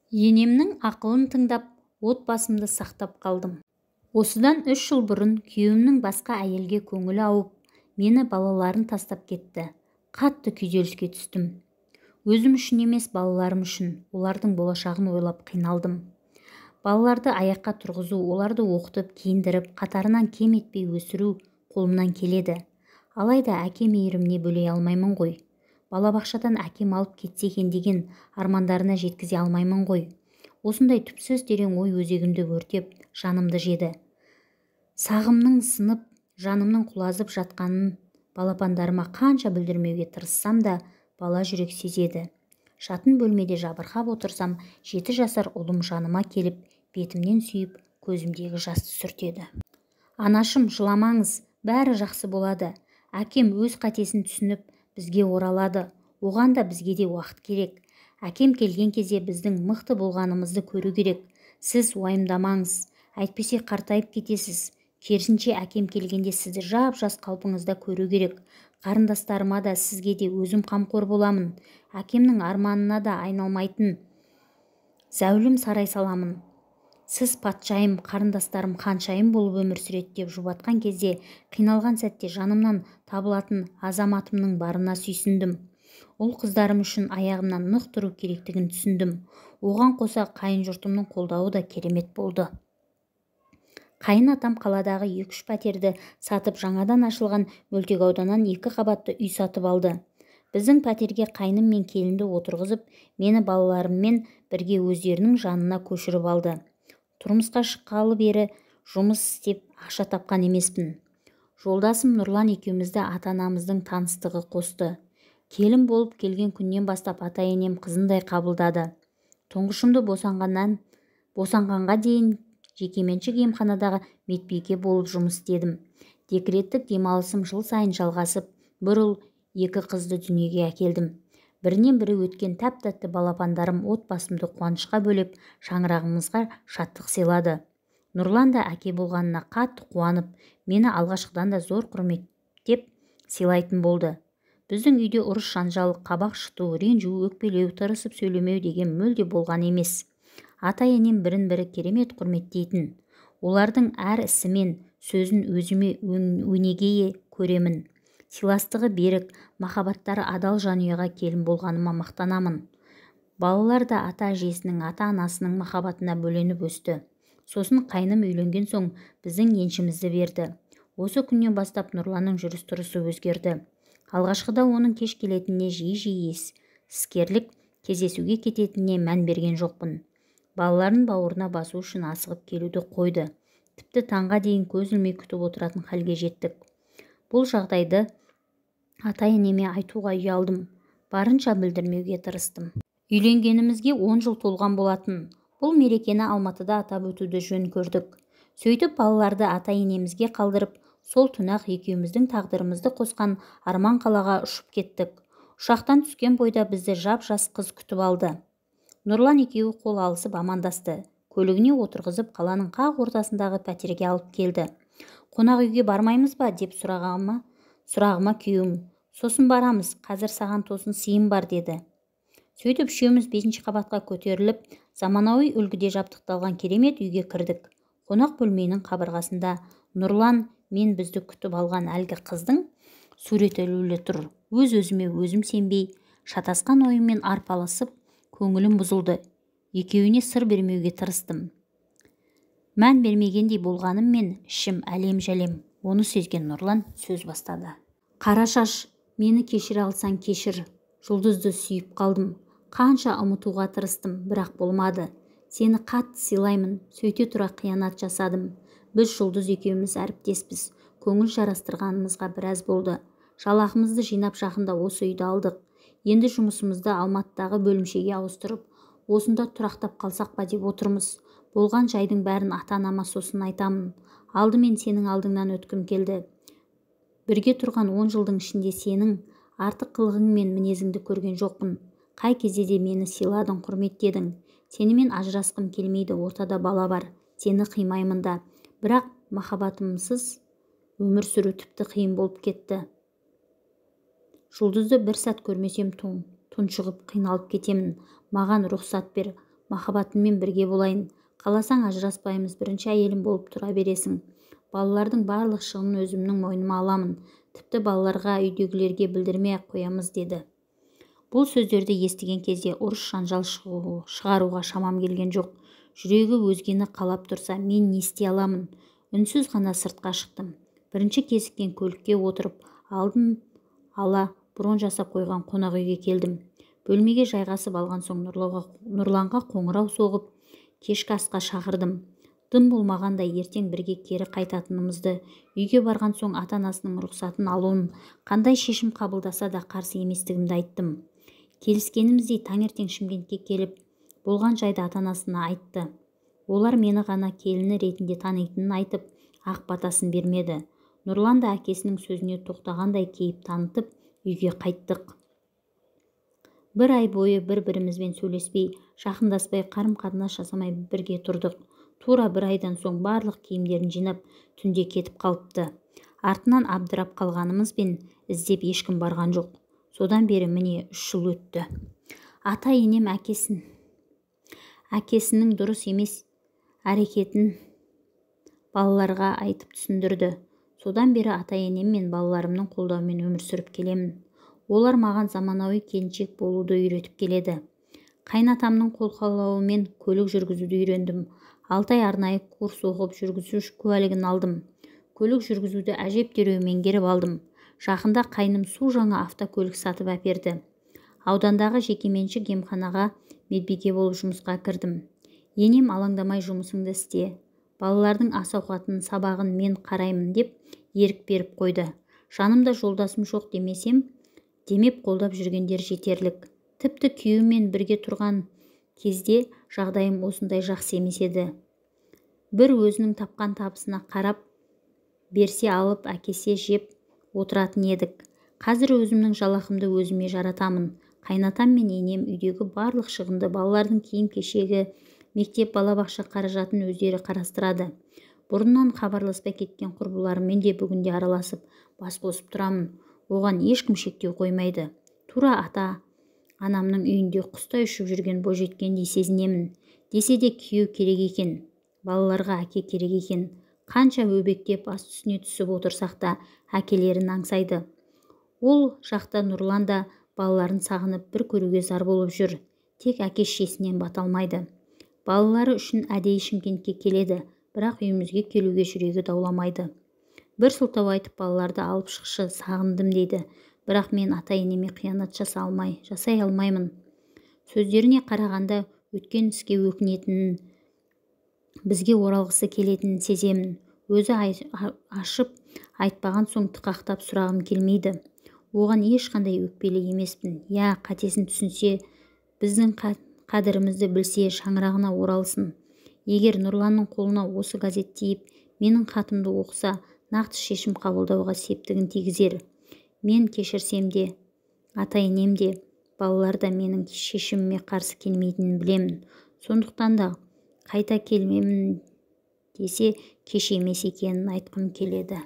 Енемнің ақылын тыңдап, отбасымды сақтап қалдым. Осыдан 3 жыл бұрын күйеуімнің басқа әйелге көңілі ауып, мені балаларын тастап кетті. Қатты күйзеліске түстім. Өзім үшін емес, балаларым үшін, олардың болашағын ойлап қиналдым. Балаларды аяққа тұрғызу, оларды оқытып, киіндіріп, қатарынан кем етпей өсіру қолымнан келеді. Алайда әке мейіріміне бөлей алмаймын ғой. Балабақшадан әкем алып кетсе екен деген армандарына жеткізе алмаймын ғой. Осындай түпсіз терең ой өзегімді өртеп, жанымды жеді. Сағымның сынып, жанымның құлазып жатқанын балапандарыма қанша білдірмеуге тырыссам да, бала жүрек сезеді. Жатын бөлмеде жабырқап отырсам, 7 жасар ұлым жаныма келіп, бетімнен сүйіп, көзімдегі жасты сүртеді. Анашым, жыламаңыз, бәрі жақсы болады. Әкем өз қатесін түсініп, бізге оралады. Оған да бізге де уақыт керек. Әкем келген кезде біздің мықты болғанымызды көру керек. Сіз уайымдамаңыз, әйтпесе қартайып кетесіз. Керісінше әкем келгенде сізді жап-жас қалпыңызда көру керек. Қарындастарыма да, сізге де өзім қамқор боламын. Әкемнің арманына да айналмайтын зәулім сарай саламын. Сіз патшайым, қарындастарым ханшайым болып өмір сүреді деп жұбатқан кезде, қиналған сәтте жанымнан табылатын азаматымның барына сүйсіндім. Ол қыздарым үшін аяғымнан нық тұру керектігін түсіндім. Оған қоса қайын жұртымның қолдауы да керемет болды. Қайын атам қаладағы 2-3 пәтерді сатып, жаңадан ашылған Мөлтекауданнан 2 қабатты үй сатып алды. Біздің пәтерге қайным мен келінді отырғызып, мені балаларыммен бірге өздерінің жанына көшіріп алды. Тұрмысқа шыққалы бері жұмыс істеп ақша тапқан емеспін. Жолдасым Нұрлан екеумізді ата-анамыздың таныстығы қосты. Келін болып келген күннен бастап ата-енем қызындай қабылдады. Тұңғышымды босанғанға дейін жекеменшік емханадағы медбике болып жұмыс істедім. Декреттік демалысым жыл сайын жалғасып, бір ұл, 2 қызды дүниеге әкелдім. Бірінен бірі өткен тәп-тәтті балапандарым отбасымды қуанышқа бөлеп, шаңырағымызға шаттық сыйлады. Нұрлан да әке болғанына қатты қуанып, мені алғашқыдан да зор құрметтеп сыйлайтын болды. Біздің үйде ұрыс жанжал, қабақ шыту, ренжу, өкпелеу, тырысып сөйлемеу деген мүлде болған емес. Ата-енем бірін-бірі керемет құрметтейтін. Олардың әр ісі мен сөзін өзіме өнеге көремін. Сыйластығы берік, махаббаттары адал жанұяға келін болғаныма мақтанамын. Балалар да ата-әжесінің, ата-анасының махаббатына бөленіп өсті. Сосын қайным үйленген соң біздің еншімізді берді. Осы күннен бастап Нұрланның жүріс-тұрысы өзгерді. Алғашқыда оның кеш келетініне жиі-жиі іскерлік кездесуге кететініне мән берген жоқпын. Балаларын бауырына басу үшін асығып келуді қойды. Тіпті таңға дейін көз ілмей күтіп отыратын халге жеттік. Бұл жағдайды ата-енеме айтуға ұялдым. Барынша білдірмеуге тырыстым. Үйленгенімізге 10 жыл толған болатын. Бұл мерекені Алматыда атап өтуді жөн көрдік. Сөйтіп балаларды ата-енемізге қалдырып, сол түн-ақ екеуміздің тағдырымызды қосқан арман қалаға ұшып кеттік. Ұшақтан түскен бойда бізді жап-жас қыз күтіп алды. Нұрлан екеуі қол алысып амандасты. Көлігіне отырғызып, қаланың қақ ортасындағы пәтерге алып келді. Қонақ үйге бармаймыз ба деп сұрағыма күйеуім, сосын барамыз, қазір саған тосын сыйым бар деді. Сөйтіп үшеуміз 5-ші қабатқа көтеріліп, заманауи үлгіде жабдықталған керемет үйге кірдік. Қонақ бөлменің қабырғасында Нұрлан мен бізді күтіп алған әлгі қыздың суреті ілулі тұр. Өз-өзіме өзім сенбей, шатасқан ойыммен арпалысып, көңілім бұзылды. Екеуіне сыр бермеуге тырыстым. Мән бермегендей болғаныммен ішім әлем-жәлем. Оны сезген Нұрлан сөз бастады. Қарашаш, мені кешіре алсаң кешір. Жұлдызды сүйіп қалдым. Қанша ұмытуға тырыстым, бірақ болмады. Сені қатты сыйлаймын, сөйте тұра қиянат жасадым. Біз Жұлдыз екеуміз әріптеспіз. Көңіл жарастырғанымызға біраз болды. Жалақымызды жинап жақында осы үйді алдық. Енді жұмысымызды Алматыдағы бөлімшеге ауыстырып, осында тұрақтап қалсақ па деп отырмыз. Болған жайдың бәрін ата-анама сосын айтамын. Алдымен сенің алдыңнан өткім келді. Бірге тұрған 10 жылдың ішінде сенің артық қылығың мен мінезіңді көрген жоқпын. Қай кезде де мені сыйладың, құрметтедің. Сенімен ажырасқым келмейді, ортада бала бар. Сені қимаймын да. Бірақ махаббатымсыз өмір сүру тіпті қиын болып кетті. Жұлдызды бір сәт көрмесем тұншығып қиналып кетемін. Маған рұқсат бер. махаббатыммен бірге болайын. Қаласаң ажыраспаймыз, бірінші әйелім болып тұра бересің. Балалардың барлық шығынын өзімнің мойныма аламын. Тіпті балаларға, үйдегілерге білдірмей-ақ қоямыз, деді. Бұл сөздерді естіген кезде ұрыс-жанжал шығаруға шамам келген жоқ. Жүрегі өзгені қалап тұрса, мен не істей аламын? Үнсіз ғана сыртқа шықтым. Бірінші кезіккен көлікке отырып, алдын ала бұрын жасап қойған қонақ үйге келдім. Бөлмеге жайғасып алған соң Нұрланға қоңырау соғып, кешкі асқа шақырдым. Дым болмағандай ертең бірге кері қайтатынымызды, үйге барған соң ата-анасының рұқсатын алуын, қандай шешім қабылдаса да қарсы еместігімді айттым. Келіскеніміздей таңертең Шымкентке келіп, болған жайды ата-анасына айтты. Олар мені ғана келіні ретінде танитынын айтып, ақ батасын бермеді. Нұрлан да әкесінің сөзіне тоқтағандай кейіп танытып, үйге қайттық. Бір ай бойы бір-бірімізбен сөйлеспей, жақындаспай, қарым-қатынас жасамай бірге тұрдық. Тура бір айдан соң барлық киімдерін жинап, түнде кетіп қалыпты. Артынан абдырап қалғанымызбен іздеп ешкім барған жоқ. Содан бері міне 3 жыл өтті. Ата-енем әкесінің дұрыс емес әрекетін балаларға айтып түсіндірді. Содан бері ата-енем мен балаларымның қолдауымен өмір сүріп келемін. Олар маған заманауи келіншек болуды үйретіп келеді. Қайнатамның қолқалауымен көлік жүргізуді үйрендім. 6 ай арнайы курс оқып жүргізуші куәлігін алдым. Көлік жүргізуді әжептәуір меңгеріп алдым. Жақында қайным су жаңа автокөлік сатып әперді. Аудандағы жекеменшік емханаға медбике болып жұмысқа кірдім. Енем алаңдамай жұмысыңды істе. Балалардың ас-ауқатын, сабағын мен қараймын деп ерік беріп қойды. Жанымда жолдасым жоқ демеп қолдап жүргендер жетерлік. Тіпті күйеуіммен бірге тұрған кезде жағдайым осындай жақсы емес еді. Бір өзінің тапқан табысына қарап, берсе алып, әкесе жеп отыратын едік. Қазір өзімнің жалақымды өзіме жаратамын. Қайнатам мен енем үйдегі барлық шығынды, балалардың киім-кешегі, мектеп, балабақша қаражатын өздері қарастырады. Бұрыннан хабарласпай кеткен құрбыларыммен де бүгінде араласып, бас қосып тұрамын. Оған ешкім шектеу қоймайды. Тура ата-анамның үйінде құстай ұшып жүрген бойжеткендей сезінемін. Десе де күйеу керек екен. Балаларға әке керек екен. Қанша өбектеп бас үстіне түсіп отырсақ та әкелерін аңсайды. Ол жақта Нұрлан да балаларын сағынып бір көруге зар болып жүр. Тек әке-шешесінен бата алмайды. Балалары үшін әдейі Шымкентке келеді, бірақ үйімізге келуге жүрегі дауламайды. Бір сылтау айтып балаларды алып шықшы, сағындым дейді. Бірақ мен ата-енеме қиянат жасай алмаймын. Сөздеріне қарағанда өткен іске өкінетінін, бізге оралғысы келетінін сеземін. Өзі ашып айтпаған соң тықақтап сұрағым келмейді. Оған ешқандай өкпелі емеспін. Қатесін түсінсе, біздің қадірімізді білсе, шаңырағына оралсын. Егер Нұрланның қолына осы газет тиіп, менің хатымды оқыса, нақты шешім қабылдауға септігін тигізер. Мен кешірсем де, ата-енем де, балалар да менің шешіміме қарсы келмейтінін білемін. Сондықтан да қайта келмемін десе, кеш емес екенін айтқым келеді.